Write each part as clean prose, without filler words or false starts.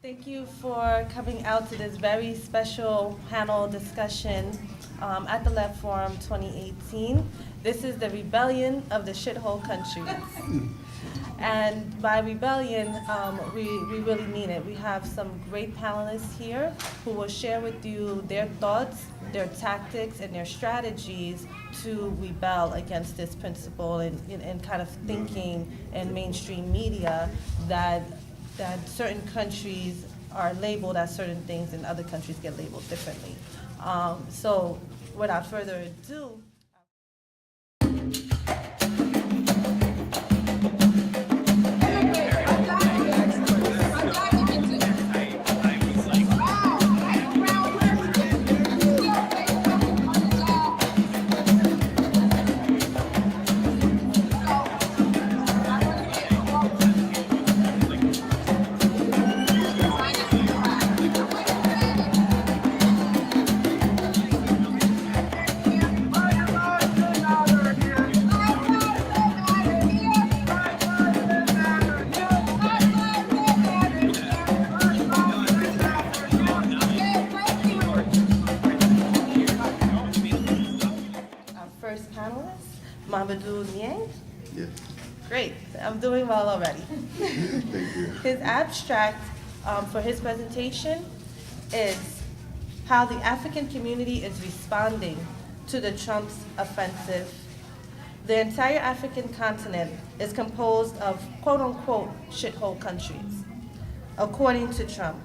Thank you for coming out to this very special panel discussion at the Left Forum 2018. This is the rebellion of the shithole countries. And by rebellion, we really mean it. We have some great panelists here who will share with you their thoughts, their tactics, and their strategies to rebel against this principle and kind of thinking in mainstream media that certain countries are labeled as certain things and other countries get labeled differently. So without further ado, Mamadou Niang? Yes. Great. I'm doing well already. Thank you. His abstract for his presentation is how the African community is responding to the Trump's offensive. The entire African continent is composed of quote-unquote shithole countries. According to Trump,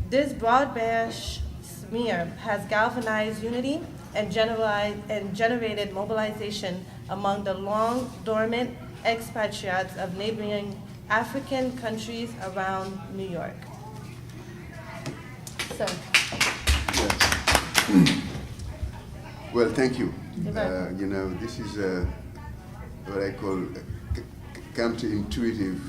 this broad-based smear has galvanized unity and generated mobilization among the long-dormant expatriates of neighboring African countries around New York. So. Yes. Well, thank you. You know, this is what I call a counterintuitive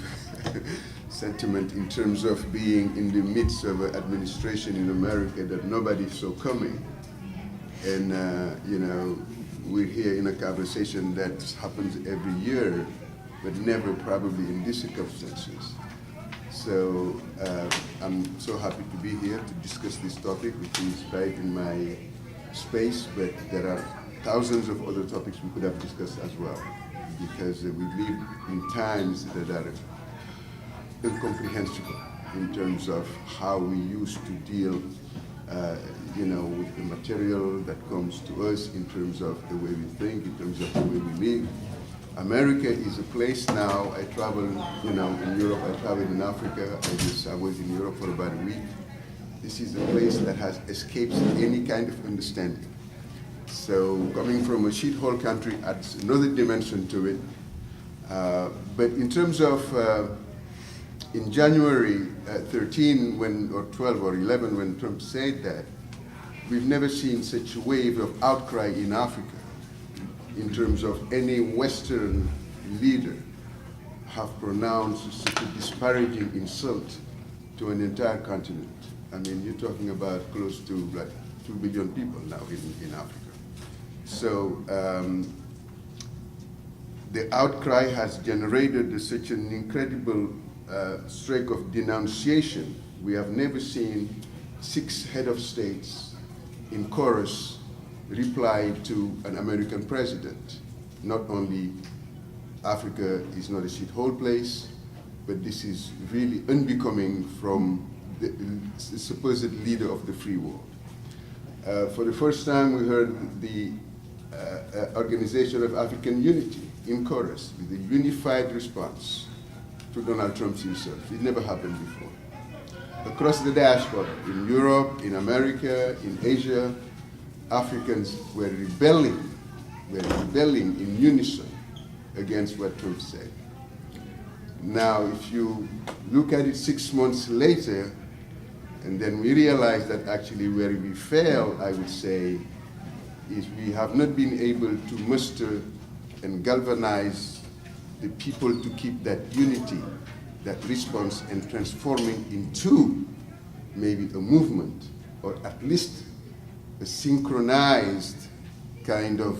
sentiment in terms of being in the midst of an administration in America that nobody saw coming. And, you know, we're here in a conversation that happens every year, but never probably in these circumstances. So I'm so happy to be here to discuss this topic, which is right in my space, but there are thousands of other topics we could have discussed as well, because we live in times that are incomprehensible in terms of how we used to deal you know, with the material that comes to us in terms of the way we think, in terms of the way we live. America is a place now. I travel, you know, in Europe, I travel in Africa. I was in Europe for about a week. This is a place that has escaped any kind of understanding. So coming from a shithole country adds another dimension to it. But in terms of in January 13, or 12 or 11, when Trump said that, we've never seen such a wave of outcry in Africa in terms of any Western leader have pronounced such a disparaging insult to an entire continent. I mean, you're talking about close to like 2 billion people now in Africa. So the outcry has generated such an incredible streak of denunciation. We have never seen 6 head of states in chorus reply to an American president. Not only Africa is not a shithole place, but this is really unbecoming from the supposed leader of the free world. For the first time, we heard the Organization of African Unity in chorus with a unified response to Donald Trump himself. It never happened before. Across the diaspora, in Europe, in America, in Asia, Africans were rebelling in unison against what Trump said. Now, if you look at it 6 months later, and then we realize that actually where we fail, I would say, is we have not been able to muster and galvanize the people to keep that unity, that response, and transforming into maybe a movement, or at least a synchronized kind of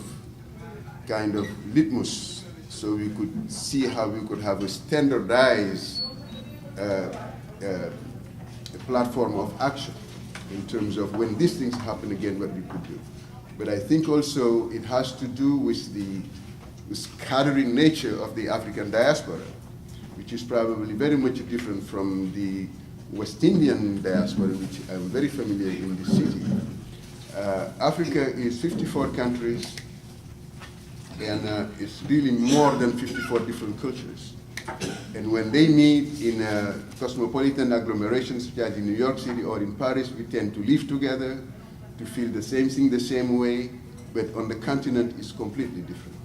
litmus, so we could see how we could have a standardized a platform of action in terms of when these things happen again, what we could do. But I think also it has to do with the scattering nature of the African diaspora, which is probably very much different from the West Indian diaspora, which I'm very familiar in the city. Africa is 54 countries, and it's really more than 54 different cultures. And when they meet in cosmopolitan agglomerations, such as in New York City or in Paris, we tend to live together, to feel the same thing the same way, but on the continent it's completely different.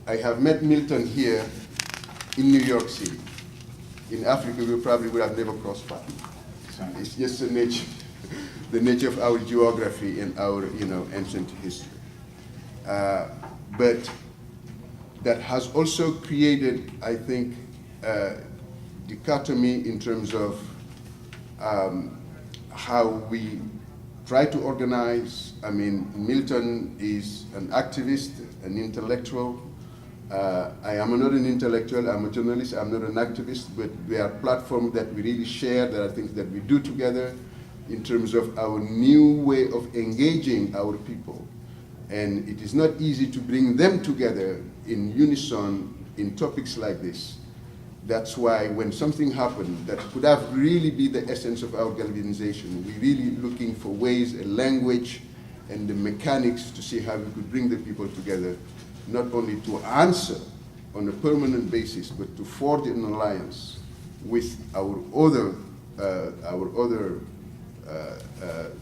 I have met Milton here in New York City. In Africa, we probably would have never crossed paths. It's just the nature of our geography and our, ancient history. But that has also created, I think, dichotomy in terms of how we try to organize. I mean, Milton is an activist, an intellectual. I am not an intellectual, I'm a journalist, I'm not an activist, but we are platforms that we really share, that I think that we do together in terms of our new way of engaging our people. And it is not easy to bring them together in unison in topics like this. That's why when something happened that could have really be the essence of our galvanization, we're really looking for ways, a language, and the mechanics to see how we could bring the people together, not only to answer on a permanent basis, but to forge an alliance with our other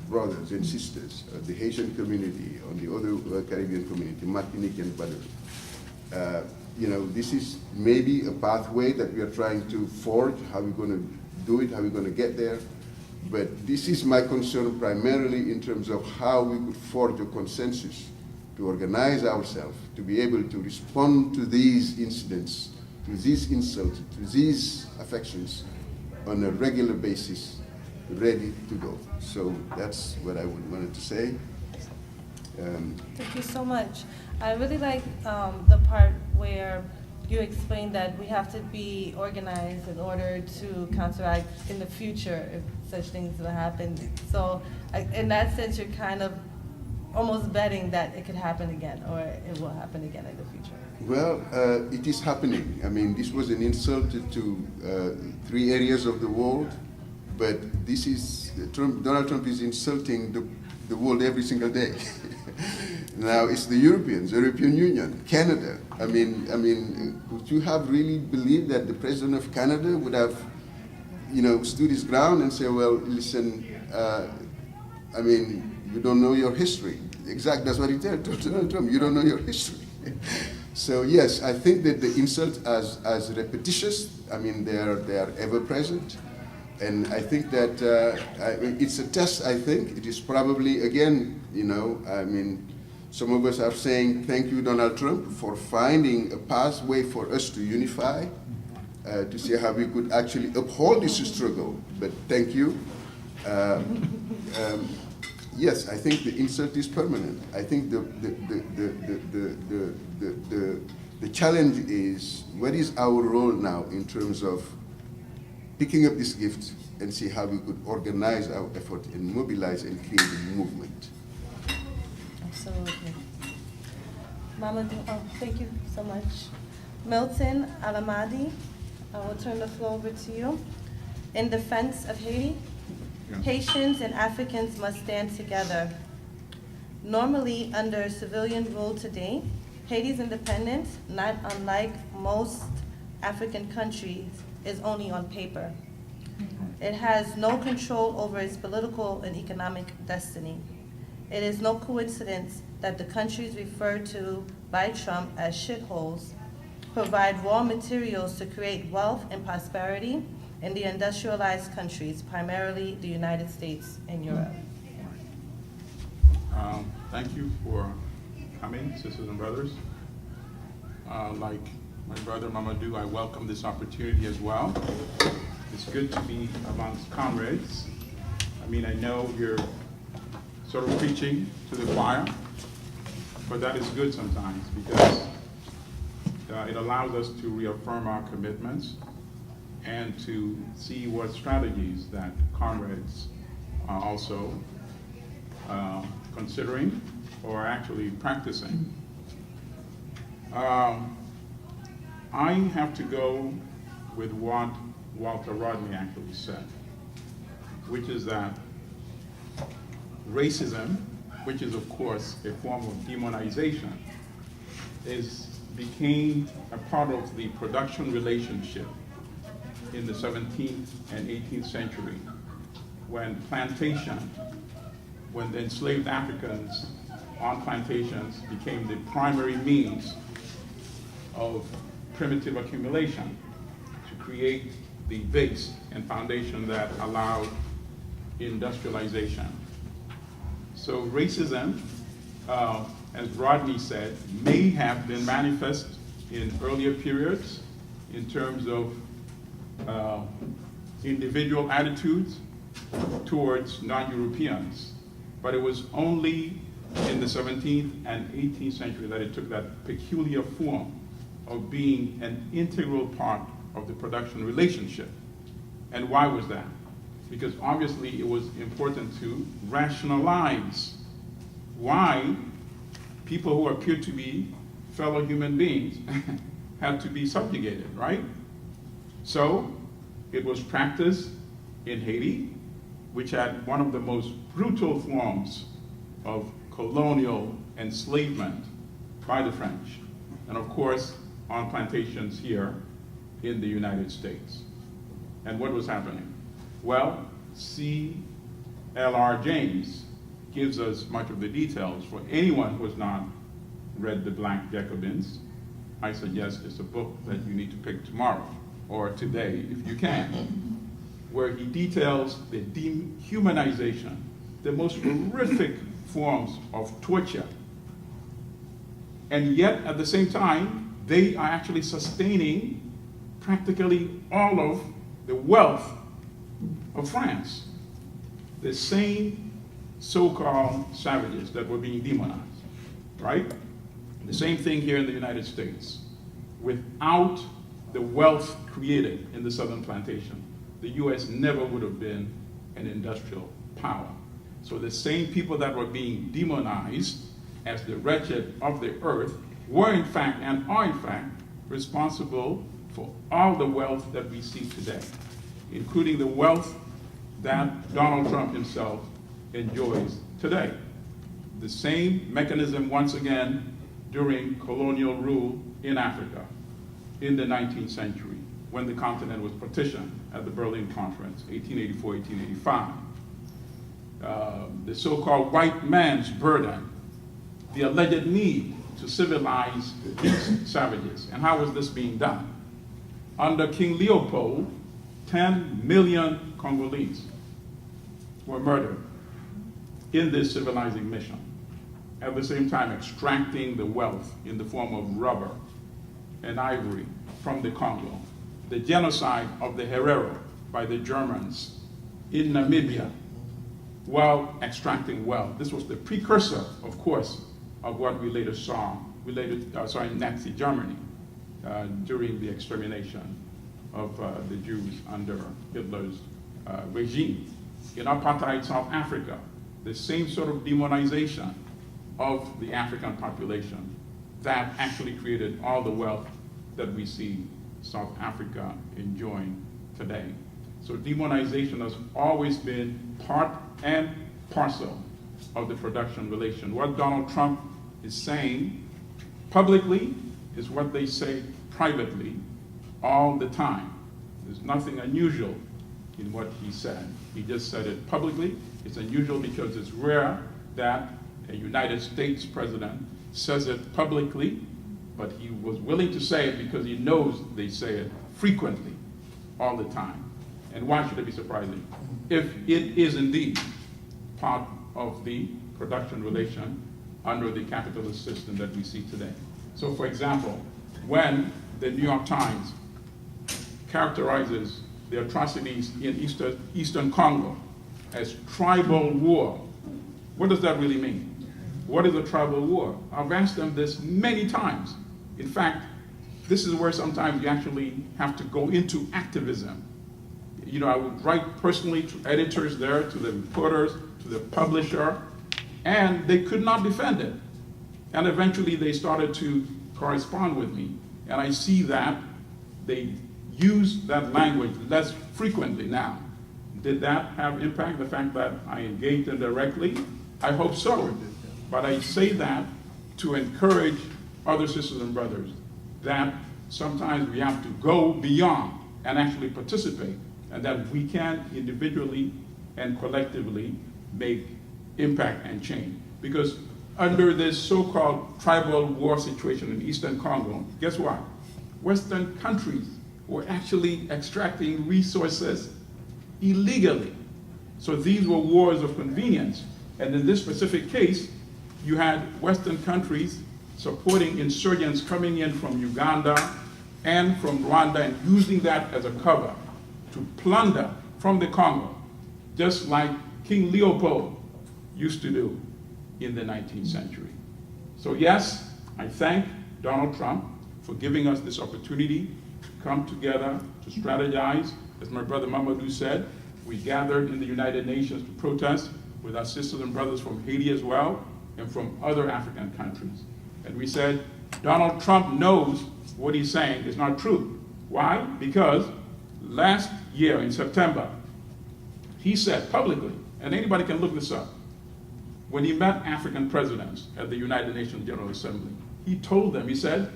brothers and sisters, the Haitian community, or the other Caribbean community, Martinique and Guadeloupe. This is maybe a pathway that we are trying to forge, how we're going to do it, how we're going to get there. But this is my concern primarily in terms of how we could forge a consensus to organize ourselves, to be able to respond to these incidents, to these insults, to these affections on a regular basis, ready to go. So that's what I wanted to say. Thank you so much. I really like the part where you explained that we have to be organized in order to counteract in the future if such things will happen. So in that sense, you're kind of almost betting that it could happen again, or it will happen again in the future. Well, it is happening. I mean, this was an insult to 3 areas of the world, but this is, Donald Trump is insulting the world every single day. Now it's the Europeans, the European Union, Canada. I mean, would you have really believed that the president of Canada would have, stood his ground and say, well, listen, you don't know your history. Exactly, that's what he told Donald Trump. You don't know your history. So yes, I think that the insult as repetitious. I mean, they are ever present, and I think that it's a test. I think it is probably again. Some of us are saying thank you, Donald Trump, for finding a pathway for us to unify, to see how we could actually uphold this struggle. But thank you. Yes, I think the insult is permanent. I think the challenge is, what is our role now in terms of picking up this gift and see how we could organize our effort and mobilize and create a movement. Absolutely. Mamadou, thank you so much. Milton Allimadi, I will turn the floor over to you. In defense of Haiti, Haitians and Africans must stand together. Normally, under civilian rule today, Haiti's independence, not unlike most African countries, is only on paper. It has no control over its political and economic destiny. It is no coincidence that the countries referred to by Trump as shitholes provide raw materials to create wealth and prosperity in the industrialized countries, primarily the United States and Europe. Thank you for coming, sisters and brothers. Like my brother Mamadou, I welcome this opportunity as well. It's good to be amongst comrades. I know you're sort of preaching to the choir, but that is good sometimes because it allows us to reaffirm our commitments and to see what strategies that comrades are also considering or actually practicing. I have to go with what Walter Rodney actually said, which is that racism, which is of course a form of demonization, became a part of the production relationship in the 17th and 18th century, when the enslaved Africans on plantations became the primary means of primitive accumulation to create the base and foundation that allowed industrialization. So racism, as Rodney said, may have been manifest in earlier periods in terms of individual attitudes towards non-Europeans, but it was only in the 17th and 18th century that it took that peculiar form of being an integral part of the production relationship. And why was that? Because obviously it was important to rationalize why people who appeared to be fellow human beings had to be subjugated, right? So it was practiced in Haiti, which had one of the most brutal forms of colonial enslavement by the French, and of course on plantations here in the United States. And what was happening? Well, C.L.R. James gives us much of the details. For anyone who has not read The Black Jacobins, I suggest it's a book that you need to pick tomorrow or today if you can, where he details the dehumanization, the most horrific forms of torture. And yet, at the same time, they are actually sustaining practically all of the wealth of France. The same so-called savages that were being demonized, right? The same thing here in the United States. Without the wealth created in the southern plantation, the US never would have been an industrial power. So the same people that were being demonized as the wretched of the earth were in fact and are in fact responsible for all the wealth that we see today, including the wealth that Donald Trump himself enjoys today. The same mechanism once again during colonial rule in Africa in the 19th century when the continent was partitioned at the Berlin Conference, 1884-1885. The so-called white man's burden, the alleged need to civilize these savages. And how was this being done? Under King Leopold, 10 million Congolese were murdered in this civilizing mission, at the same time extracting the wealth in the form of rubber and ivory from the Congo. The genocide of the Herero by the Germans in Namibia while extracting wealth. This was the precursor, of course, of what we later saw, in Nazi Germany during the extermination of the Jews under Hitler's regime. In apartheid South Africa, the same sort of demonization of the African population that actually created all the wealth that we see South Africa enjoying today. So demonization has always been part and parcel of the production relation. What Donald Trump is saying publicly is what they say privately all the time. There's nothing unusual in what he said. He just said it publicly. It's unusual because it's rare that a United States president says it publicly, but he was willing to say it because he knows they say it frequently, all the time. And why should it be surprising? If it is indeed part of the production relation under the capitalist system that we see today. So for example, when the New York Times characterizes the atrocities in Eastern Congo as tribal war, what does that really mean? What is a tribal war? I've asked them this many times. In fact, this is where sometimes you actually have to go into activism. You know, I would write personally to editors there, to the reporters, to the publisher, and they could not defend it. And eventually they started to correspond with me. And I see that they use that language less frequently now. Did that have impact, the fact that I engaged them directly? I hope so. But I say that to encourage other sisters and brothers that sometimes we have to go beyond and actually participate, and that we can individually and collectively make impact and change. Because under this so-called tribal war situation in Eastern Congo, guess what? Western countries were actually extracting resources illegally. So these were wars of convenience. And in this specific case, you had Western countries supporting insurgents coming in from Uganda and from Rwanda and using that as a cover to plunder from the Congo, just like King Leopold used to do in the 19th century. So yes, I thank Donald Trump for giving us this opportunity to come together, to strategize. As my brother Mamadou said, we gathered in the United Nations to protest with our sisters and brothers from Haiti as well, and from other African countries. And we said, Donald Trump knows what he's saying is not true. Why? Because last year in September, he said publicly, and anybody can look this up, when he met African presidents at the United Nations General Assembly, he told them, he said,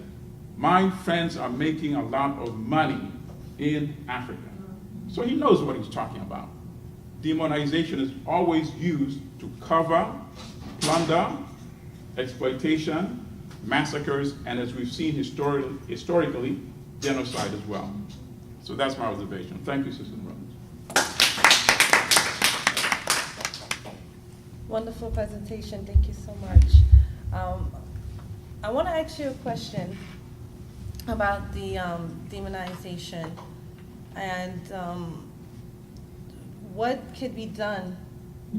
my friends are making a lot of money in Africa. So he knows what he's talking about. Demonization is always used to cover, plunder, exploitation, massacres, and as we've seen historically, genocide as well. So that's my observation. Thank you, sisters and brothers. Wonderful presentation. Thank you so much. I want to ask you a question about the demonization and what could be done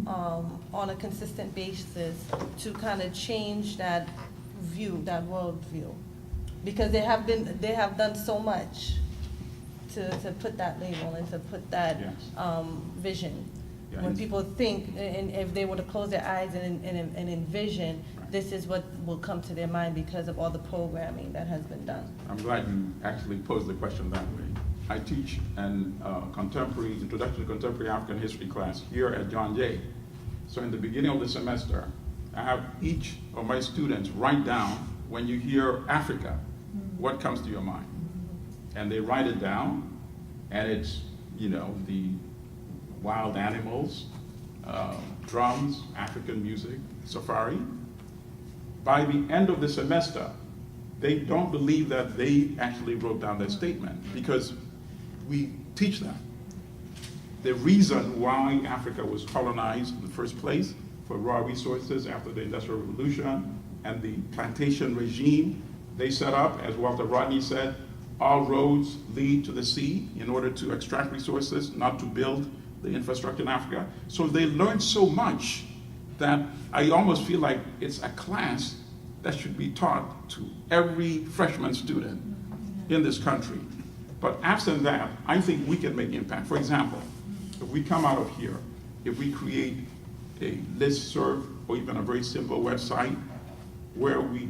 on a consistent basis to kind of change that view, that world view, because they have done so much to put that label and to put that Yes. vision. Yeah, When people think, and if they were to close their eyes and envision, Right. this is what will come to their mind because of all the programming that has been done. I'm glad you actually posed the question that way. I teach an introduction to contemporary African history class here at John Jay. So in the beginning of the semester, I have each of my students write down, when you hear Africa, what comes to your mind? And they write it down, and it's, you know, the wild animals, drums, African music, safari. By the end of the semester, they don't believe that they actually wrote down that statement, because we teach them. The reason why Africa was colonized in the first place, for raw resources after the Industrial Revolution and the plantation regime they set up, as Walter Rodney said, all roads lead to the sea in order to extract resources, not to build the infrastructure in Africa. So they learned so much that I almost feel like it's a class that should be taught to every freshman student in this country. But absent that, I think we can make impact. For example, if we come out of here, if we create a listserv or even a very simple website where we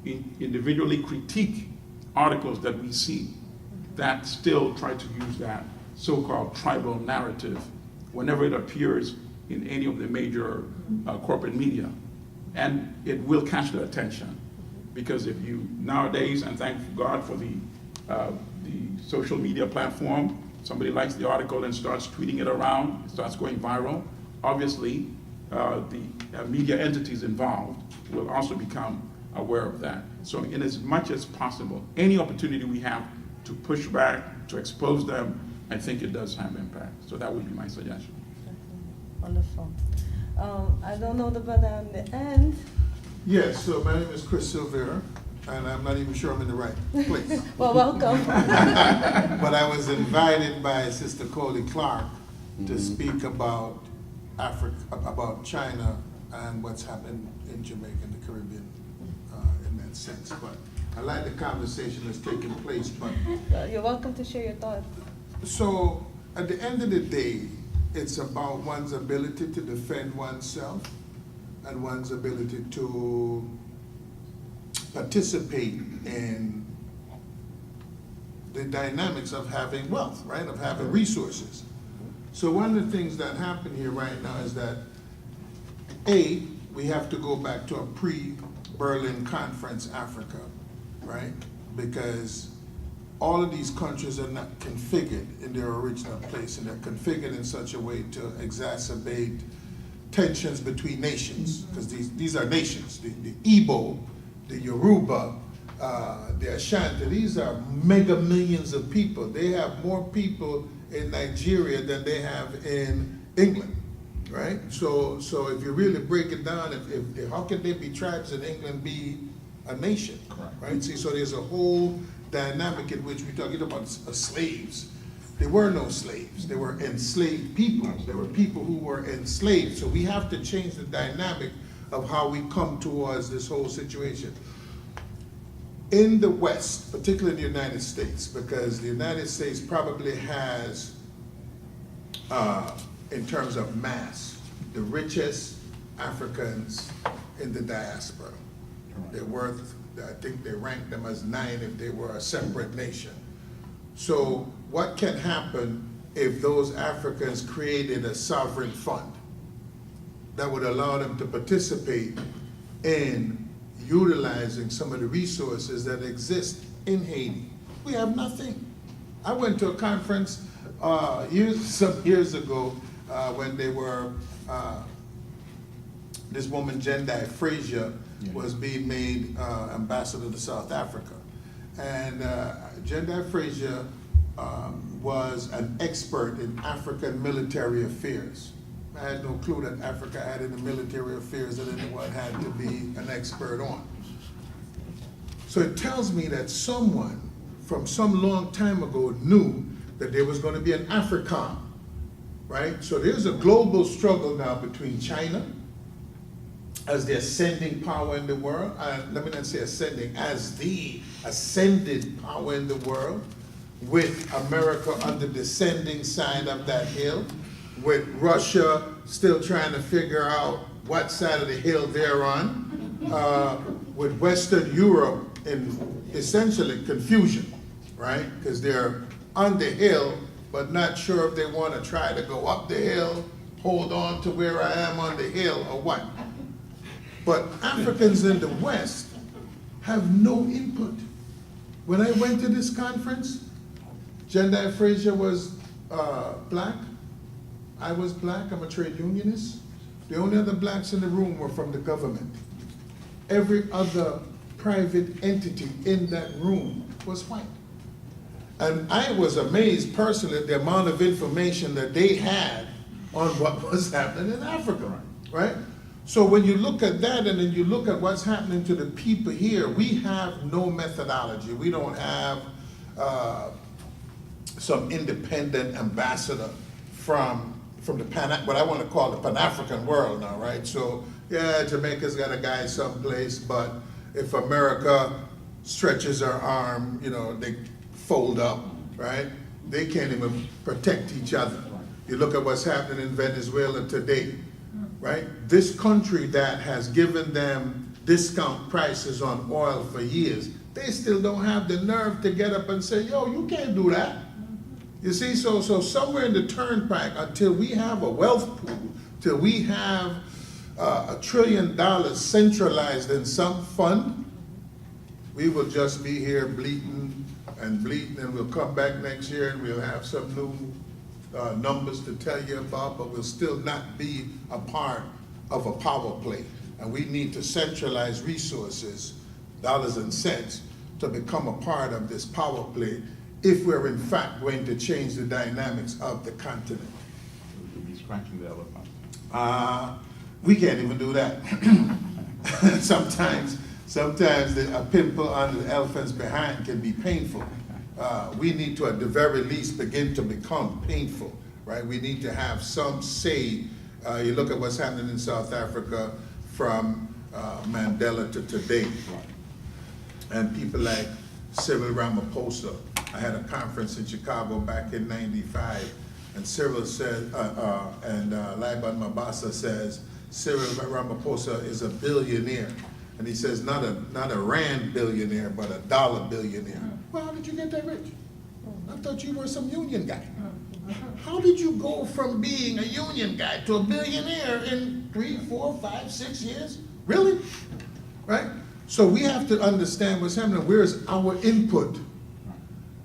individually critique articles that we see that still try to use that so-called tribal narrative whenever it appears in any of the major corporate media. And it will catch their attention. Because if you nowadays, and thank God for the social media platform, somebody likes the article and starts tweeting it around, it starts going viral, obviously the media entities involved will also become aware of that. So in as much as possible, any opportunity we have to push back, to expose them, I think it does have impact. So that would be my suggestion. Wonderful. I don't know the brother on the end. Yes, so my name is Chris Silvera, and I'm not even sure I'm in the right place. Well, welcome. But I was invited by Sister Colia Clark to speak about Africa, about China and what's happened in Jamaica and the Caribbean in that sense. But I like the conversation that's taking place, but You're welcome to share your thoughts. so at the end of the day, it's about one's ability to defend oneself and one's ability to participate in the dynamics of having wealth, right, of having resources. So one of the things that happen here right now is that, A, we have to go back to a pre-Berlin Conference Africa, right? Because all of these countries are not configured in their original place, and they're configured in such a way to exacerbate tensions between nations, because these are nations. The Igbo, the Yoruba, the Ashanti, these are mega millions of people. They have more people in Nigeria than they have in England, right? So if you really break it down, if how can there be tribes in England be a nation, right? See, so there's a whole dynamic in which we're talking about slaves. There were no slaves. They were enslaved people. There were people who were enslaved. So we have to change the dynamic of how we come towards this whole situation. In the West, particularly in the United States, because the United States probably has, in terms of mass, the richest Africans in the diaspora. They're worth, I think they rank them as 9 if they were a separate nation. So what can happen if those Africans created a sovereign fund that would allow them to participate in utilizing some of the resources that exist in Haiti? We have nothing. I went to a conference some years ago when they were, this woman, Jendai Frazier, was being made ambassador to South Africa. And Jendai Frazier was an expert in African military affairs. I had no clue that Africa had any military affairs that anyone had to be an expert on. So it tells me that someone from some long time ago knew that there was going to be an AFRICOM, right? So there's a global struggle now between China as the ascending power in the world, let me not say ascending, as the ascended power in the world, with America on the descending side of that hill, with Russia still trying to figure out what side of the hill they're on, with Western Europe in essentially confusion, right? Because they're on the hill, but not sure if they want to try to go up the hill, hold on to where I am on the hill, or what. But Africans in the West have no input. When I went to this conference, Jendai Frazier was black. I was black. I'm a trade unionist. The only other blacks in the room were from the government. Every other private entity in that room was white. And I was amazed personally at the amount of information that they had on what was happening in Africa, right? So when you look at that and then you look at what's happening to the people here, we have no methodology. We don't have some independent ambassador from the what I want to call the Pan-African world now, right? So yeah, Jamaica's got a guy someplace, but if America stretches her arm, you know, they fold up, right? They can't even protect each other. You look at what's happening in Venezuela today, right? This country that has given them discount prices on oil for years, they still don't have the nerve to get up and say, yo, you can't do that. You see, so somewhere in the turnpike, until we have a wealth pool, till we have $1 trillion centralized in some fund, we will just be here bleating, and we'll come back next year and we'll have some new numbers to tell you about, but we'll still not be a part of a power play. And we need to centralize resources, dollars and cents, to become a part of this power play if we're in fact going to change the dynamics of the continent. We'll be scratching the elephant. We can't even do that. Sometimes a pimple on the elephant's behind can be painful. We need to, at the very least, begin to become painful, right? We need to have some say. You look at what's happening in South Africa from Mandela to today. and people like Cyril Ramaphosa. I had a conference in Chicago back in '95, and Cyril said, Laban Mabasa says, Cyril Ramaphosa is a billionaire. And he says, not a rand billionaire, but a dollar billionaire. Well, how did you get that rich? I thought you were some union guy. How did you go from being a union guy to a billionaire in 3, 4, 5, 6 years? Really? Right? So we have to understand what's happening. Where's our input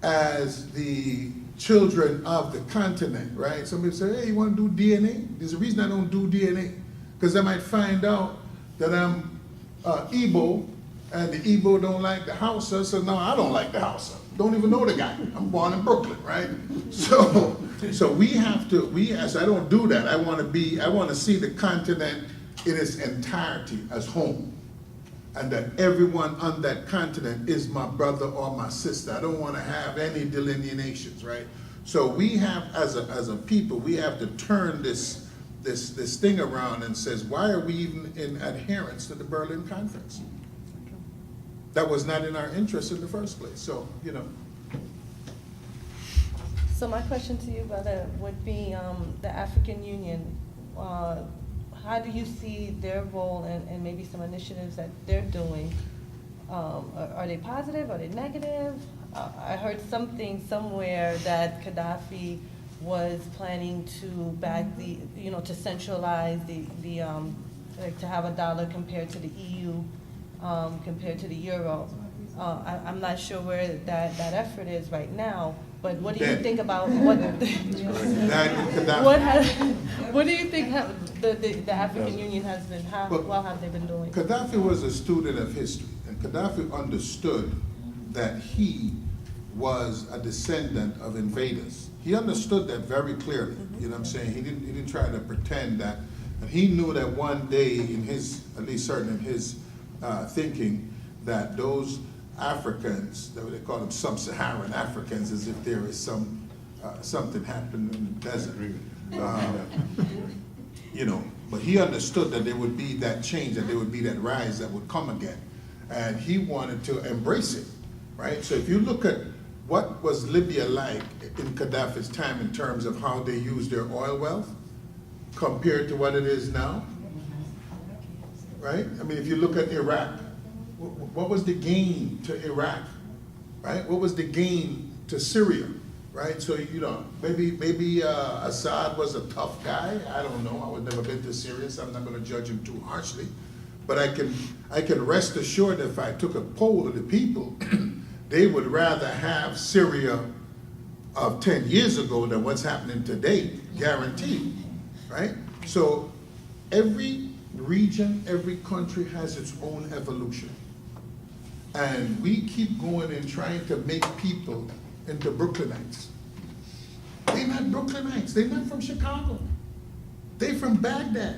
as the children of the continent, right? Somebody say, hey, you want to do DNA? There's a reason I don't do DNA. Because I might find out that I'm Igbo, and the Igbo don't like the Hausa, so now I don't like the Hausa. Don't even know the guy. I'm born in Brooklyn, right? So we have to, as I don't do that, I want to see the continent in its entirety as home. And that everyone on that continent is my brother or my sister. I don't want to have any delineations, right? So we have, as a people, we have to turn this thing around and says, why are we even in adherence to the Berlin Conference? That was not in our interest in the first place. So, you know. So my question to you, brother, would be the African Union. How do you see their role and maybe some initiatives that they're doing? Are they positive? Are they negative? I heard something somewhere that Gaddafi was planning to back to centralize like to have a dollar compared to the EU, compared to the euro. I'm not sure where that effort is right now, but what do you think about what what do you think the African Union has been, how have they been doing? Gaddafi was a student of history, and Gaddafi understood that he was a descendant of invaders. He understood that very clearly. You know what I'm saying? He didn't try to pretend that, and he knew that one day in his, at least certain in his thinking, that those Africans, they call them sub-Saharan Africans, as if there is something happened in the desert. You know, but he understood that there would be that change, that there would be that rise that would come again. And he wanted to embrace it, right? So if you look at what was Libya like in Gaddafi's time in terms of how they used their oil wealth compared to what it is now, right? I mean, if you look at Iraq, what was the gain to Iraq, right? What was the gain to Syria, right? So, you know, maybe Assad was a tough guy. I don't know. I would never been to Syria, so I'm not going to judge him too harshly. But I can rest assured that if I took a poll of the people, they would rather have Syria of 10 years ago than what's happening today, guaranteed, right? So every region, every country has its own evolution. And we keep going and trying to make people into Brooklynites. They're not Brooklynites. They're not from Chicago. They're from Baghdad.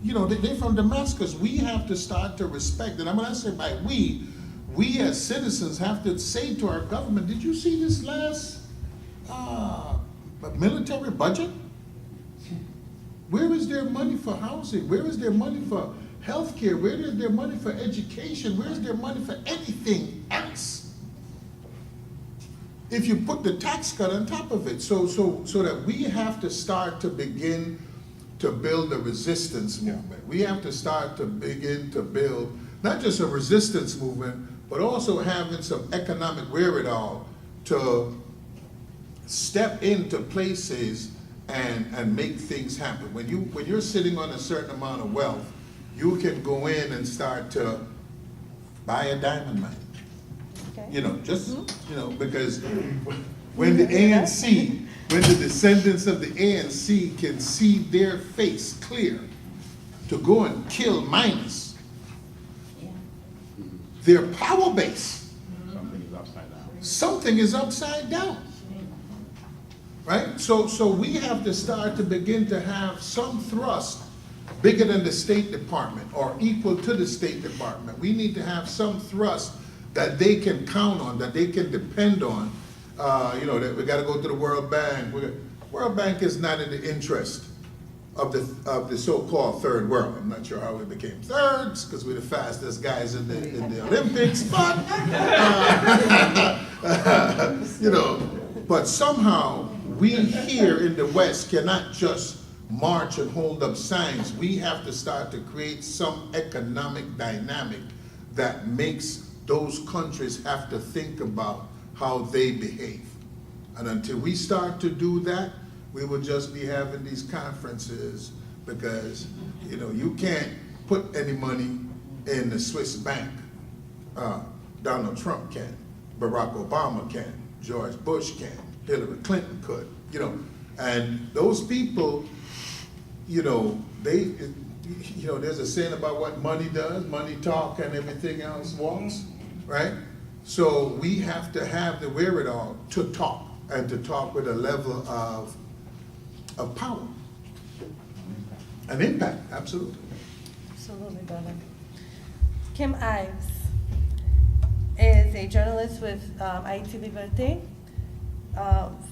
You know, they're from Damascus. We have to start to respect. And when I say by we as citizens have to say to our government, did you see this last military budget? Where is their money for housing? Where is their money for healthcare? Where is their money for education? Where is their money for anything else? If you put the tax cut on top of it, so that we have to start to begin to build a resistance movement. We have to start to begin to build not just a resistance movement, but also having some economic wherewithal to step into places and make things happen. When you're sitting on a certain amount of wealth, you can go in and start to buy a diamond mine. Okay. You know, just you know, because when the ANC, when the descendants of the ANC can see their face clear to go and kill miners, their power base, Something is upside down. something is upside down. Right? So we have to start to begin to have some thrust bigger than the State Department or equal to the State Department. We need to have some thrust that they can count on, that they can depend on. You know, that we got to go to the World Bank. World Bank is not in the interest of the so-called third world. I'm not sure how we became thirds, because we're the fastest guys in the Olympics, but you know, but somehow we here in the West cannot just march and hold up signs. We have to start to create some economic dynamic that makes those countries have to think about how they behave. And until we start to do that, we will just be having these conferences because, you know, you can't put any money in the Swiss bank. Donald Trump can, Barack Obama can, George Bush can, Hillary Clinton could, you know. And those people, you know, there's a saying about what money does, money talk and everything else walks, right? So we have to have the wherewithal to talk, and to talk with a level of power and impact, absolutely. Absolutely, brother. Kim Ives is a journalist with Haïti Liberté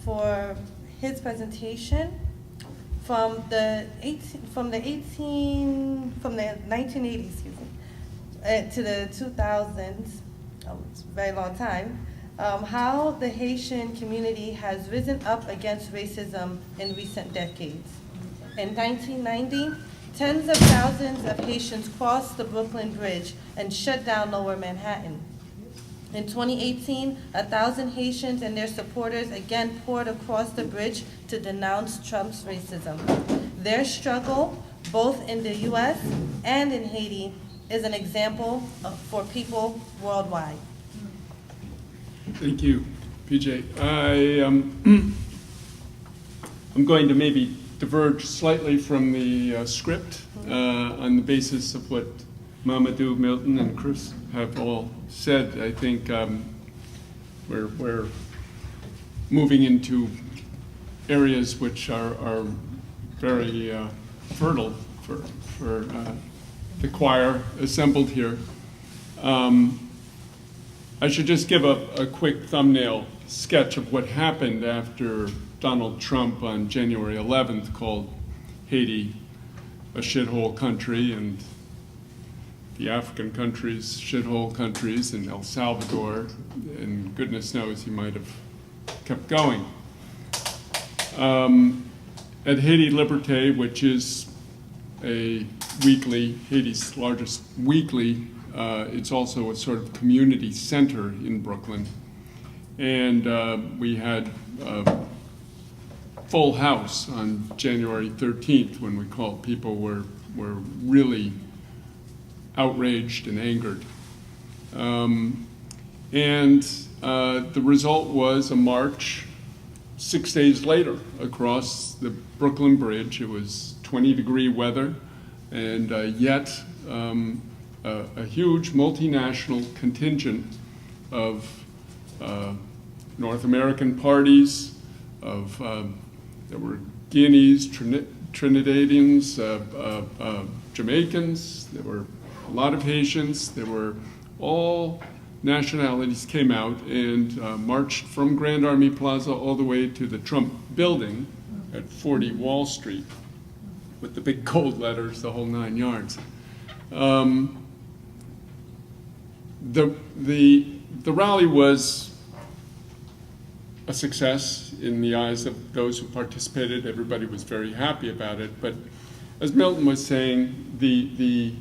for his presentation from the 1980s, to the 2000s. It's a very long time. How the Haitian community has risen up against racism in recent decades. In 1990, tens of thousands of Haitians crossed the Brooklyn Bridge and shut down Lower Manhattan. In 2018, 1,000 Haitians and their supporters again poured across the bridge to denounce Trump's racism. Their struggle, both in the US and in Haiti, is an example for people worldwide. Thank you, PJ. I'm going to maybe diverge slightly from the script on the basis of what Mamadou, Milton, and Chris have all said. I think we're moving into areas which are very fertile for the choir assembled here. I should just give a quick thumbnail sketch of what happened after Donald Trump on January 11th called Haiti a shithole country, and the African countries shithole countries, and El Salvador, and goodness knows he might have kept going. At Haiti Liberté, which is a weekly, Haiti's largest weekly, it's also a sort of community center in Brooklyn. And we had a full house on January 13th when we called. People were really outraged and angered. The result was a march 6 days later across the Brooklyn Bridge. It was 20-degree weather, and yet a huge multinational contingent of North American parties, there were Guineas, Trinidadians, Jamaicans, there were a lot of Haitians, there were all nationalities came out and marched from Grand Army Plaza all the way to the Trump building at 40 Wall Street with the big gold letters, the whole 9 yards. The rally was a success in the eyes of those who participated. Everybody was very happy about it. But as Milton was saying, the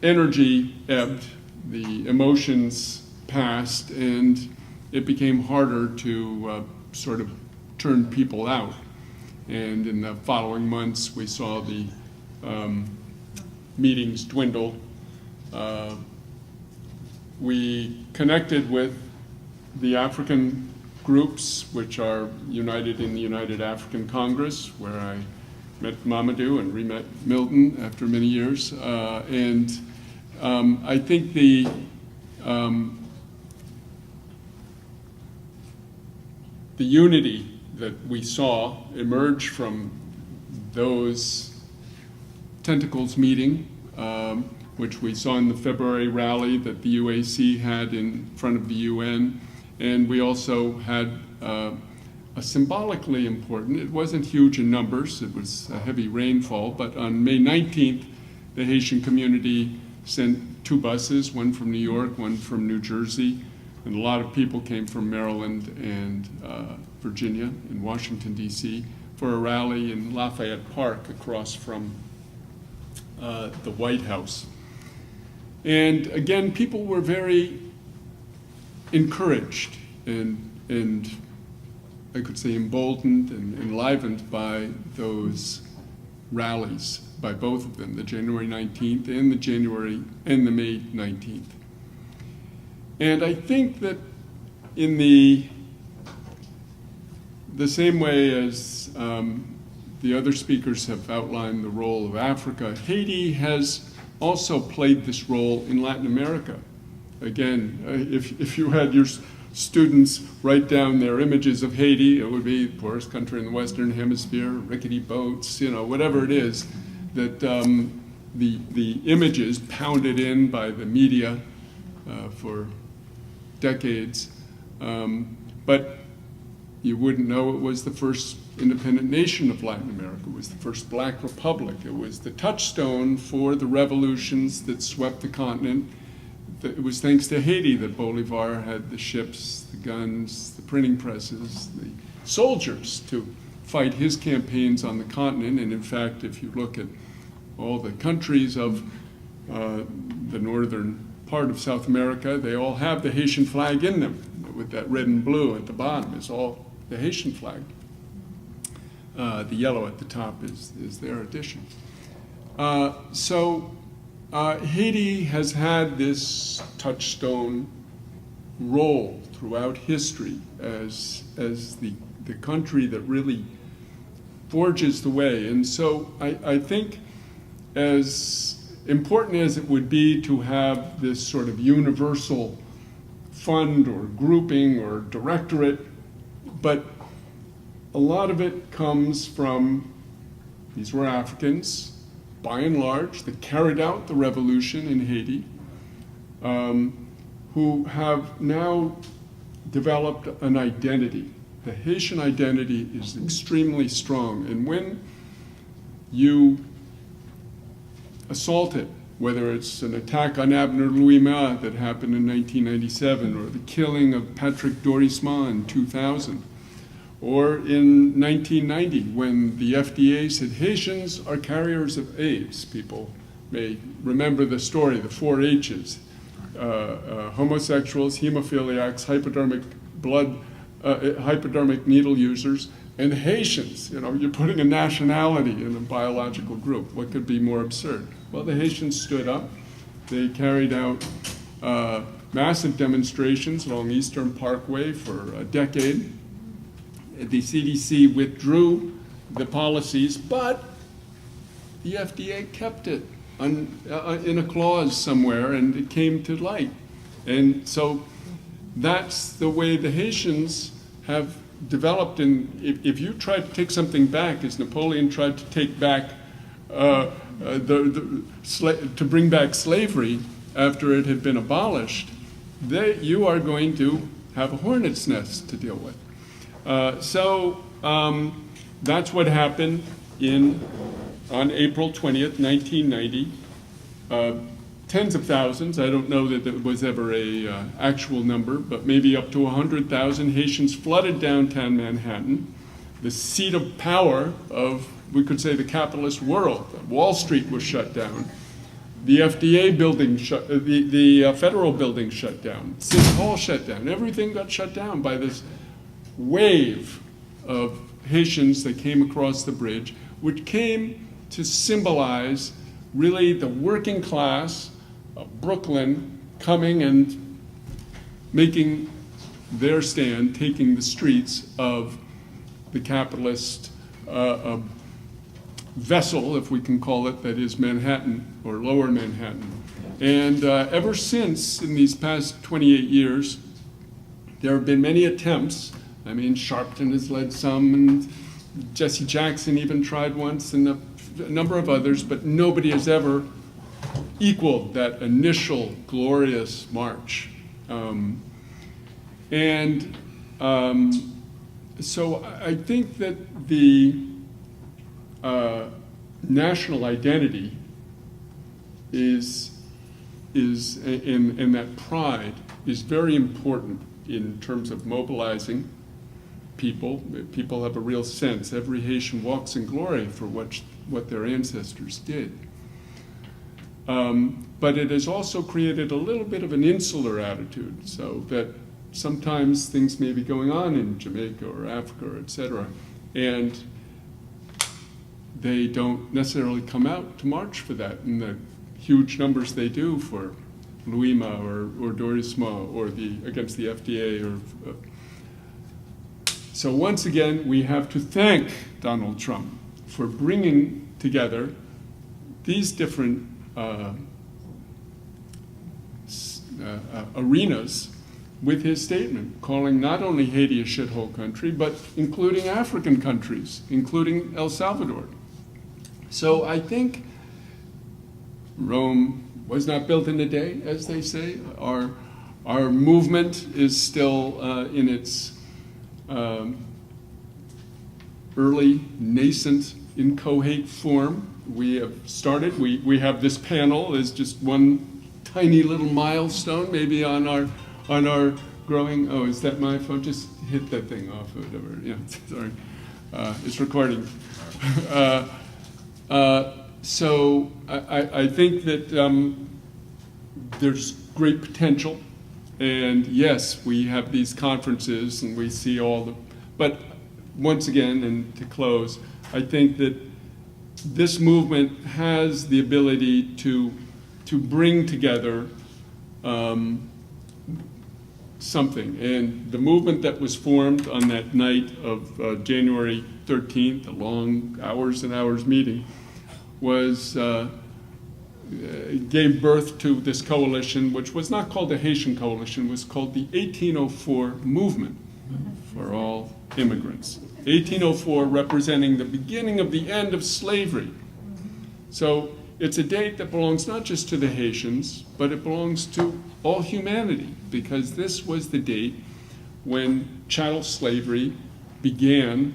energy ebbed, the emotions passed, and it became harder to sort of turn people out. And in the following months, we saw the meetings dwindle. We connected with the African groups, which are united in the United African Congress, where I met Mamadou and re-met Milton after many years. I think the unity that we saw emerge from those tentacles meeting, which we saw in the February rally that the UAC had in front of the UN. And we also had a symbolically important. It wasn't huge in numbers. It was a heavy rainfall, but on May 19th, the Haitian community sent 2 buses, one from New York, one from New Jersey, and a lot of people came from Maryland and Virginia and Washington, D.C. for a rally in Lafayette Park across from the White House. And again, people were very encouraged and I could say emboldened and enlivened by those rallies, by both of them, the January 19th and the May 19th. And I think that in the same way as the other speakers have outlined the role of Africa, Haiti has also played this role in Latin America. Again, if you had your students write down their images of Haiti, it would be the poorest country in the Western Hemisphere, rickety boats, whatever it is, that the images pounded in by the media for decades. But you wouldn't know it was the first independent nation of Latin America. It was the first black republic. It was the touchstone for the revolutions that swept the continent. It was thanks to Haiti that Bolivar had the ships, the guns, the printing presses, the soldiers to fight his campaigns on the continent. And in fact, if you look at all the countries of the northern part of South America, they all have the Haitian flag in them, with that red and blue at the bottom is all the Haitian flag. The yellow at the top is their addition. So Haiti has had this touchstone role throughout history as the country that really forges the way. And so I think as important as it would be to have this sort of universal fund or grouping or directorate, but a lot of it comes from, these were Africans, by and large, that carried out the revolution in Haiti, who have now developed an identity. The Haitian identity is extremely strong, and when you assault it, whether it's an attack on Abner Louis-Ma that happened in 1997, or the killing of Patrick Dorisma in 2000, or in 1990 when the FDA said Haitians are carriers of AIDS. People may remember the story, the 4 H's, homosexuals, hemophiliacs, hypodermic needle users, and Haitians. You're putting a nationality in a biological group. What could be more absurd? Well, the Haitians stood up. They carried out massive demonstrations along Eastern Parkway for a decade. The CDC withdrew the policies, but the FDA kept it in a clause somewhere, and it came to light. And so that's the way the Haitians have developed. And if you try to take something back, as Napoleon tried to take back to bring back slavery after it had been abolished, you are going to have a hornet's nest to deal with. So that's what happened on April 20th, 1990. Tens of thousands, I don't know that there was ever a actual number, but maybe up to 100,000 Haitians flooded downtown Manhattan, the seat of power of, we could say, the capitalist world. Wall Street was shut down. The FDA building the federal building shut down. City Hall shut down. Everything got shut down by this wave of Haitians that came across the bridge, which came to symbolize really the working class of Brooklyn coming and making their stand, taking the streets of the capitalist vessel, if we can call it, that is Manhattan or Lower Manhattan. And ever since, in these past 28 years, there have been many attempts. I mean, Sharpton has led some, and Jesse Jackson even tried once, and a number of others, but nobody has ever equaled that initial glorious march. So I think that the national identity is and that pride is very important in terms of mobilizing people. People have a real sense. Every Haitian walks in glory for what their ancestors did. But it has also created a little bit of an insular attitude, so that sometimes things may be going on in Jamaica or Africa, or et cetera, and they don't necessarily come out to march for that in the huge numbers they do for Luima or Dorisma or against the FDA. So once again, we have to thank Donald Trump for bringing together these different arenas with his statement, calling not only Haiti a shithole country, but including African countries, including El Salvador. So I think Rome was not built in a day, as they say. Our movement is still in its early, nascent, inchoate form. We have started. We have this panel as just one tiny little milestone, maybe on our growing. Oh, is that my phone? Just hit that thing off or whatever. Yeah, sorry, it's recording. So I think that there's great potential, and yes, we have these conferences and we see all the. But once again, and to close, I think that this movement has the ability to bring together something. And the movement that was formed on that night of January 13th, a long hours and hours meeting, gave birth to this coalition, which was not called the Haitian Coalition, was called the 1804 Movement for All Immigrants. 1804 representing the beginning of the end of slavery. So it's a date that belongs not just to the Haitians, but it belongs to all humanity, because this was the date when chattel slavery began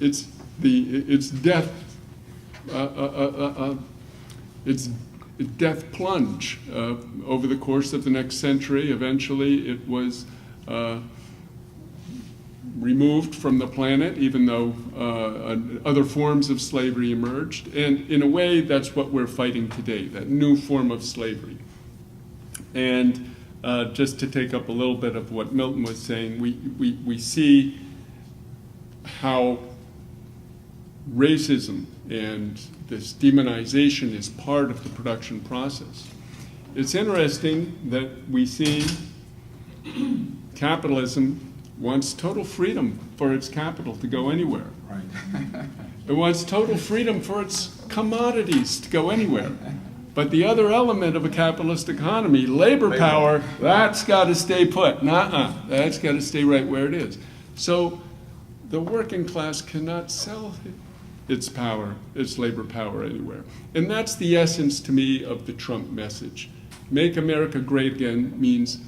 its death plunge over the course of the next century. Eventually, it was removed from the planet, even though other forms of slavery emerged. And in a way, that's what we're fighting today, that new form of slavery. And just to take up a little bit of what Milton was saying, we see how racism and this demonization is part of the production process. It's interesting that we see capitalism wants total freedom for its capital to go anywhere. Right. It wants total freedom for its commodities to go anywhere. But the other element of a capitalist economy, labor power, that's got to stay put. Nuh-uh. That's got to stay right where it is. So the working class cannot sell its power, its labor power anywhere. And that's the essence to me of the Trump message. Make America great again means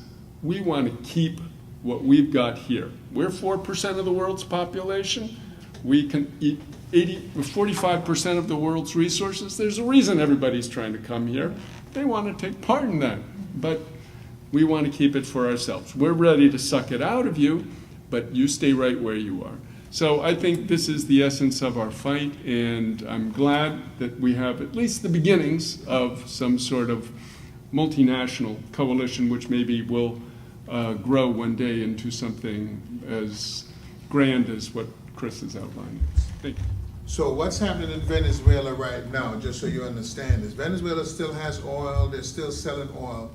we want to keep what we've got here. We're 4% of the world's population. We can eat 45% of the world's resources. There's a reason everybody's trying to come here. They want to take part in that, but we want to keep it for ourselves. We're ready to suck it out of you, but you stay right where you are. So I think this is the essence of our fight, and I'm glad that we have at least the beginnings of some sort of multinational coalition, which maybe will grow one day into something as grand as what Chris has outlined. Thank you. So what's happening in Venezuela right now, just so you understand, is Venezuela still has oil, they're still selling oil,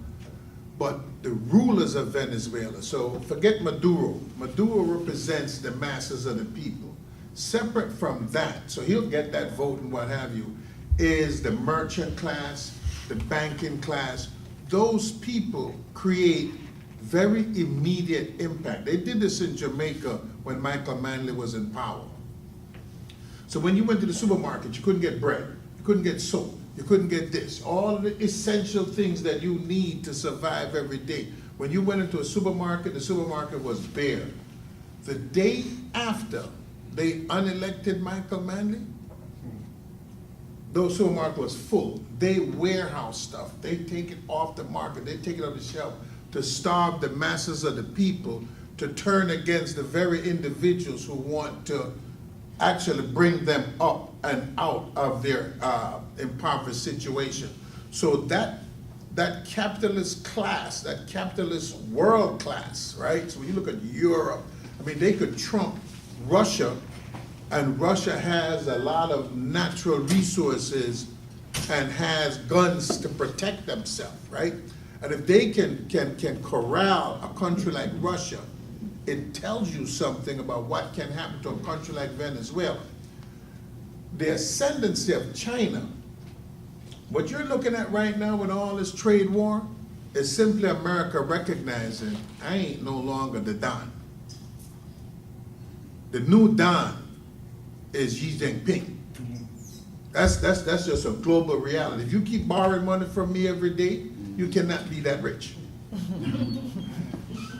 but the rulers of Venezuela, so forget Maduro. Maduro represents the masses of the people. Separate from that, so he'll get that vote and what have you, is the merchant class, the banking class. Those people create very immediate impact. They did this in Jamaica when Michael Manley was in power. So when you went to the supermarket, you couldn't get bread, you couldn't get soap, you couldn't get this, all of the essential things that you need to survive every day. When you went into a supermarket, the supermarket was bare. The day after they unelected Michael Manley, those supermarket was full. They warehouse stuff. They take it off the market. They take it off the shelf to starve the masses of the people, to turn against the very individuals who want to actually bring them up and out of their impoverished situation. So that capitalist class, that capitalist world class, right? So when you look at Europe, I mean, they could trump Russia, and Russia has a lot of natural resources and has guns to protect themselves, right? And if they can corral a country like Russia, it tells you something about what can happen to a country like Venezuela. The ascendancy of China, what you're looking at right now with all this trade war, is simply America recognizing, I ain't no longer the Don. The new Don is Xi Jinping. That's just a global reality. If you keep borrowing money from me every day, you cannot be that rich.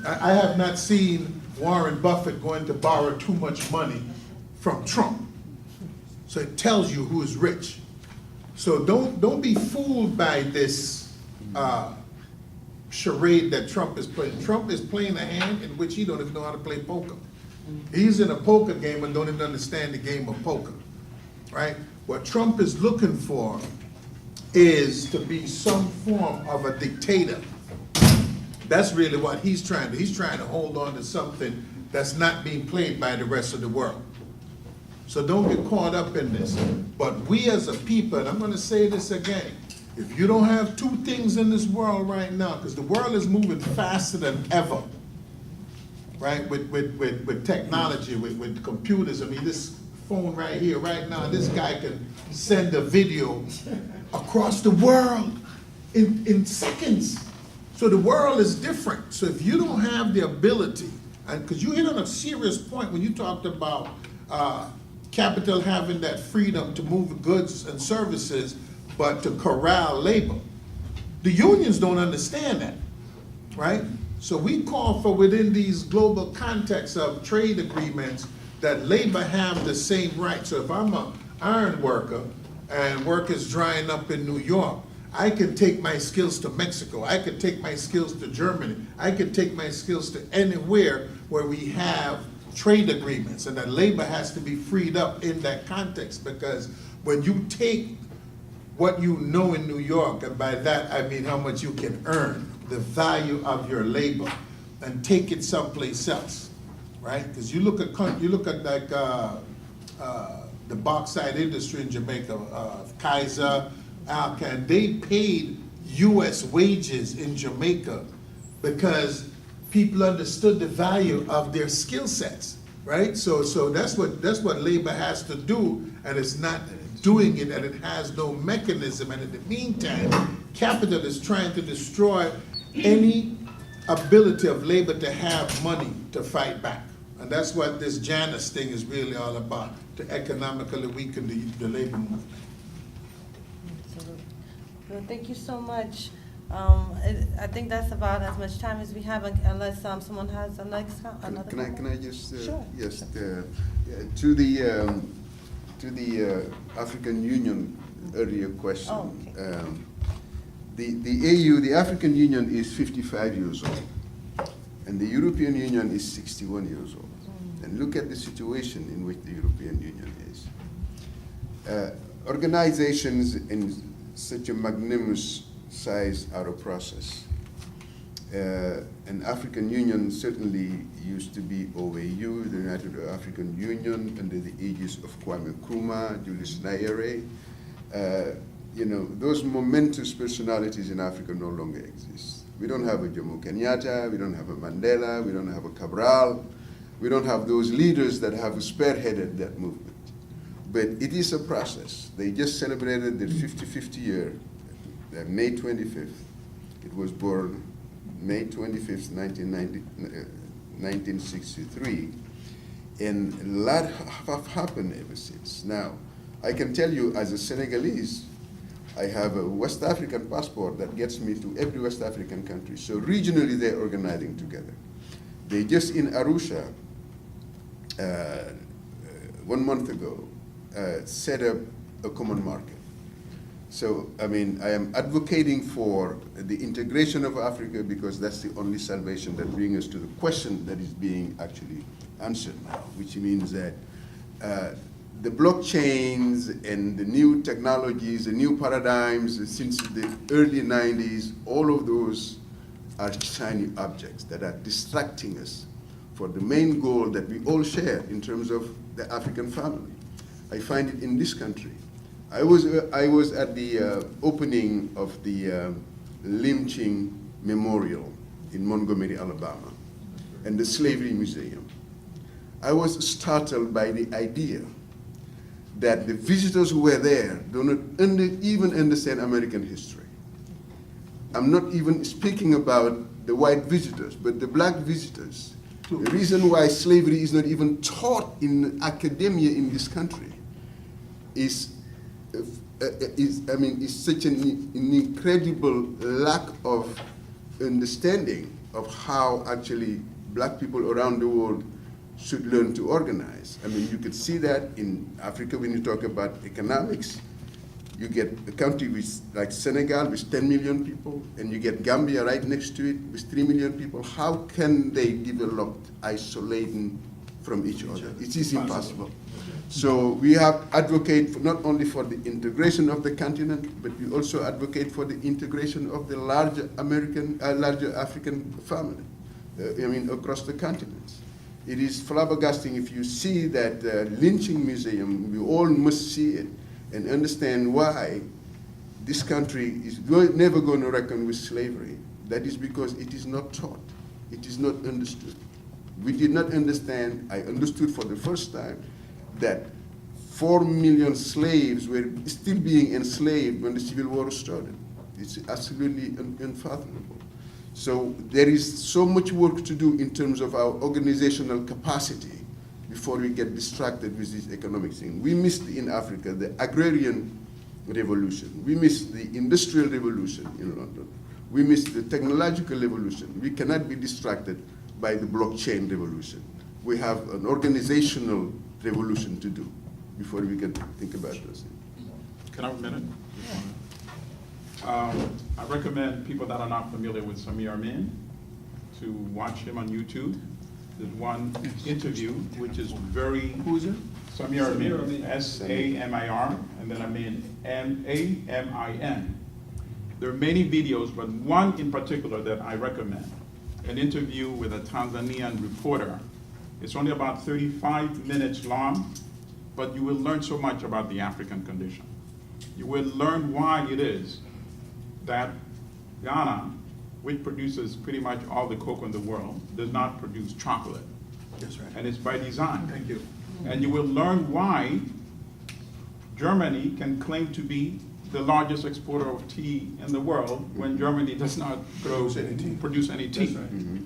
I have not seen Warren Buffett going to borrow too much money from Trump. So it tells you who is rich. So don't be fooled by this charade that Trump is playing. Trump is playing a hand in which he don't even know how to play poker. He's in a poker game and don't even understand the game of poker, right? What Trump is looking for is to be some form of a dictator. That's really what he's trying to do. He's trying to hold on to something that's not being played by the rest of the world. So don't get caught up in this. But we as a people, and I'm going to say this again, if you don't have two things in this world right now, because the world is moving faster than ever, right, with technology, with computers. I mean, this phone right here, right now, this guy can send a video across the world in seconds. So the world is different. So if you don't have the ability, and because you hit on a serious point when you talked about capital having that freedom to move goods and services, but to corral labor. The unions don't understand that, right? So we call for, within these global contexts of trade agreements, that labor have the same rights. So if I'm an iron worker and work is drying up in New York, I can take my skills to Mexico. I can take my skills to Germany. I can take my skills to anywhere where we have trade agreements, and that labor has to be freed up in that context, because when you take what you know in New York, and by that I mean how much you can earn, the value of your labor, and take it someplace else, right? Because you look at like the bauxite industry in Jamaica, Kaiser, Alcan, they paid U.S. wages in Jamaica because people understood the value of their skill sets, right? So that's what labor has to do, and it's not doing it, and it has no mechanism. And in the meantime, capital is trying to destroy any ability of labor to have money to fight back. And that's what this Janus thing is really all about, to economically weaken the labor movement. Absolutely. Well, thank you so much. I think that's about as much time as we have, unless someone has a next another comment. Can I just Sure. yes, to the African Union earlier question. Oh, okay. The AU, the African Union, is 55 years old, and the European Union is 61 years old. And look at the situation in which the European Union is. Organizations in such a magnanimous size are a process. And African Union certainly used to be OAU, the United African Union, under the aegis of Kwame Nkrumah, Julius Nyerere. You know, those momentous personalities in Africa no longer exist. We don't have a Jomo Kenyatta, we don't have a Mandela, we don't have a Cabral, we don't have those leaders that have spearheaded that movement. But it is a process. They just celebrated their 55th year, May 25th. It was born May 25th, 1963. And a lot have happened ever since. Now, I can tell you as a Senegalese, I have a West African passport that gets me to every West African country. So regionally, they're organizing together. They just in Arusha 1 month ago, set up a common market. So, I mean, I am advocating for the integration of Africa because that's the only salvation that brings us to the question that is being actually answered now, which means that the blockchains and the new technologies, the new paradigms since the early 90s, all of those are shiny objects that are distracting us for the main goal that we all share in terms of the African family. I find it in this country. I was at the opening of the lynching memorial in Montgomery, Alabama, and the Slavery Museum. I was startled by the idea that the visitors who were there do not even understand American history. I'm not even speaking about the white visitors, but the black visitors. The reason why slavery is not even taught in academia in this country is such an incredible lack of understanding of how actually black people around the world should learn to organize. I mean, you could see that in Africa when you talk about economics. You get a country like Senegal with 10 million people, and you get Gambia right next to it with 3 million people. How can they develop isolating from each other? It is impossible. So we have advocate for not only for the integration of the continent, but we also advocate for the integration of the larger African family, across the continents. It is flabbergasting if you see that lynching museum, we all must see it and understand why this country is never going to reckon with slavery. That is because it is not taught. It is not understood. We did not understand, I understood for the first time, that 4 million slaves were still being enslaved when the Civil War started. It's absolutely unfathomable. So there is so much work to do in terms of our organizational capacity before we get distracted with this economic thing. We missed in Africa the agrarian revolution. We missed the industrial revolution in London. We missed the technological revolution. We cannot be distracted by the blockchain revolution. We have an organizational revolution to do before we can think about those things. Can I have a minute? I recommend people that are not familiar with Samir Amin to watch him on YouTube. There's one interview which is very... Who is it? Samir Amin, S-A-M-I-R, and then Amin, M-A-M-I-N. There are many videos, but one in particular that I recommend, an interview with a Tanzanian reporter. It's only about 35 minutes long, but you will learn so much about the African condition. You will learn why it is that Ghana, which produces pretty much all the cocoa in the world, does not produce chocolate. That's right. And it's by design. Thank you. And you will learn why Germany can claim to be the largest exporter of tea in the world when Germany does not produce any tea. That's right. Mm-hmm.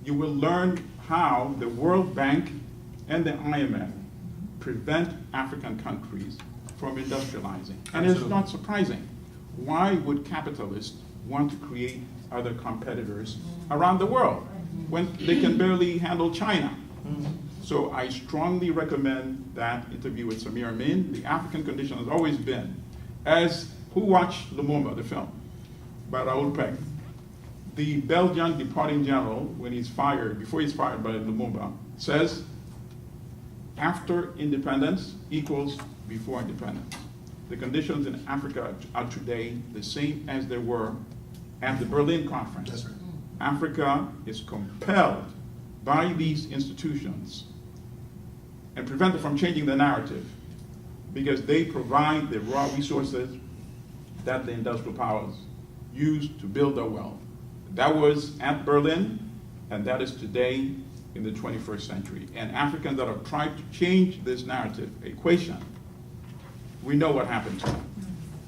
You will learn how the World Bank and the IMF prevent African countries from industrializing. And it's not surprising. Why would capitalists want to create other competitors around the world when they can barely handle China? So I strongly recommend that interview with Samir Amin. The African condition has always been, as who watched Lumumba, the film, by Raoul Peck? The Belgian departing general, when he's fired, before he's fired by Lumumba, says after independence equals before independence. The conditions in Africa are today the same as they were at the Berlin Conference. That's right. Africa is compelled by these institutions and prevented from changing the narrative because they provide the raw resources that the industrial powers use to build their wealth. That was at Berlin, and that is today in the 21st century. And Africans that have tried to change this narrative equation, we know what happened to them.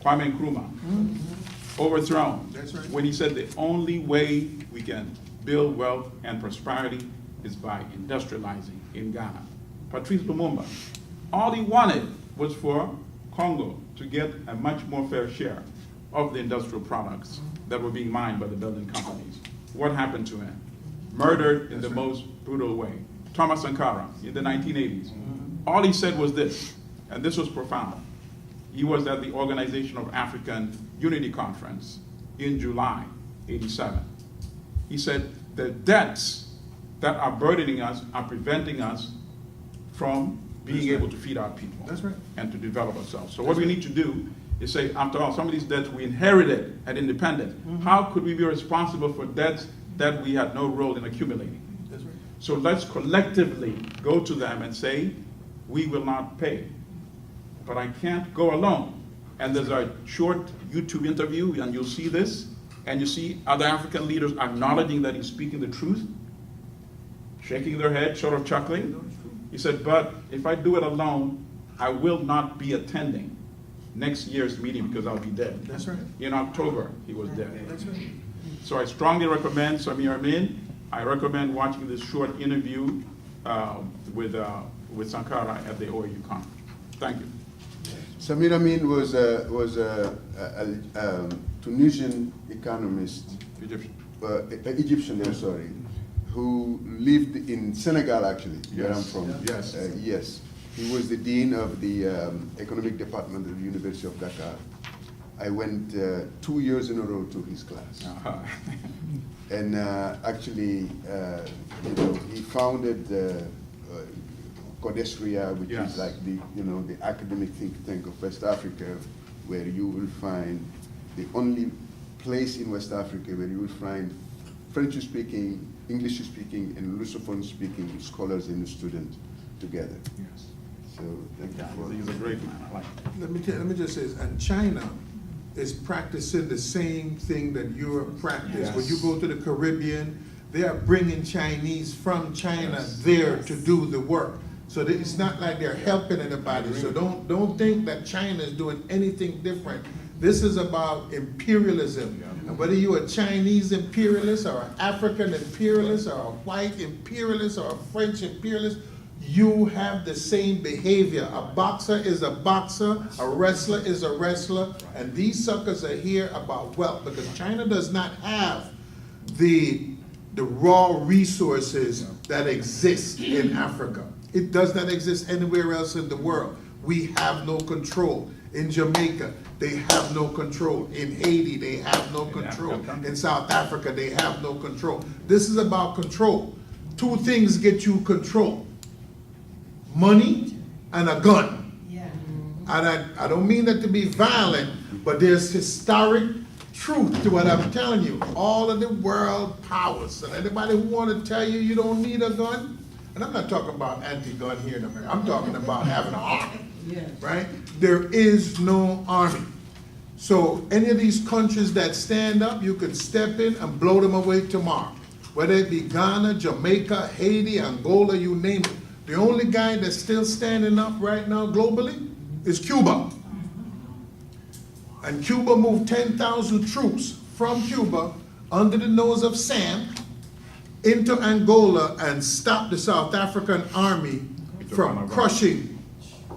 Kwame Nkrumah, overthrown. That's right. When he said the only way we can build wealth and prosperity is by industrializing in Ghana. Patrice Lumumba, all he wanted was for Congo to get a much more fair share of the industrial products that were being mined by the Belgian companies. What happened to him? Murdered in the most brutal way. Thomas Sankara in the 1980s. All he said was this, and this was profound. He was at the Organization of African Unity Conference in July, '87. He said, the debts that are burdening us are preventing us from being able to feed our people. That's right. And to develop ourselves. So what we need to do is say, after all, some of these debts we inherited at independence. How could we be responsible for debts that we had no role in accumulating? That's right. So let's collectively go to them and say, we will not pay. But I can't go alone. And there's a short YouTube interview, and you'll see this, and you see other African leaders acknowledging that he's speaking the truth, shaking their head, sort of chuckling. He said, but if I do it alone, I will not be attending next year's meeting because I'll be dead. That's right. In October, he was dead. That's right. So I strongly recommend, Samir Amin, I recommend watching this short interview with Sankara at the OAU conference. Thank you. Samir Amin was a Tunisian economist, Egyptian. Egyptian, I'm sorry, who lived in Senegal, actually, where I'm from. Yes. Yes. He was the dean of the economic department of the University of Dakar. I went 2 years in a row to his class. And actually, he founded Codesria, which Yes. is like the academic think tank of West Africa, where you will find the only place in West Africa where you will find French-speaking, English-speaking, and Lusophone-speaking scholars and students together. Yes. So thank you for He's a great man. I like it. Let me just say this, and China is practicing the same thing that Europe practiced. When you Yes. go to the Caribbean, they are bringing Chinese from China Yes. there to do the work. So that it's not like they're helping anybody. So don't think that China is doing anything different. This is about imperialism. And whether you're a Chinese imperialist or an African imperialist or a white imperialist or a French imperialist, you have the same behavior. A boxer is a boxer, a wrestler is a wrestler, and these suckers are here about wealth because China does not have the raw resources that exist in Africa. It does not exist anywhere else in the world. We have no control. In Jamaica, they have no control. In Haiti, they have no control. In South Africa, they have no control. This is about control. Two things get you control: money and a gun. And I don't mean that to be violent, but there's historic truth to what I'm telling you. All of the world powers, and anybody who want to tell you you don't need a gun, and I'm not talking about anti-gun here in America, I'm talking about having an army, right? There is no army. So any of these countries that stand up, you can step in and blow them away tomorrow. Whether it be Ghana, Jamaica, Haiti, Angola, you name it. The only guy that's still standing up right now globally is Cuba. And Cuba moved 10,000 troops from Cuba under the nose of Sam into Angola and stopped the South African army from crushing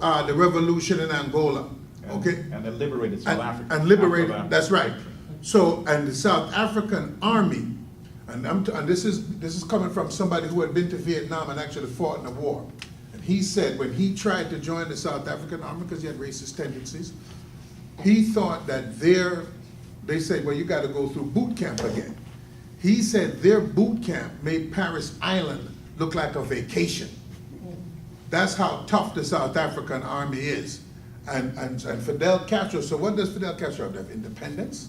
the revolution in Angola. Okay? And they liberated South Africa. And liberated, that's right. So, and the South African army, and this is coming from somebody who had been to Vietnam and actually fought in the war. And he said when he tried to join the South African army, because he had racist tendencies, he thought that they said, well, you got to go through boot camp again. He said their boot camp made Paris Island look like a vacation. That's how tough the South African army is. And Fidel Castro, so what does Fidel Castro have? They have independence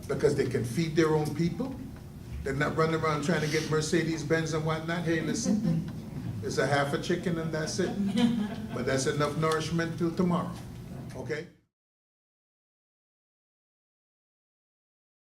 because they can feed their own people. They're not running around trying to get Mercedes-Benz and whatnot. Hey, listen, it's a half a chicken and that's it. But that's enough nourishment till tomorrow, okay?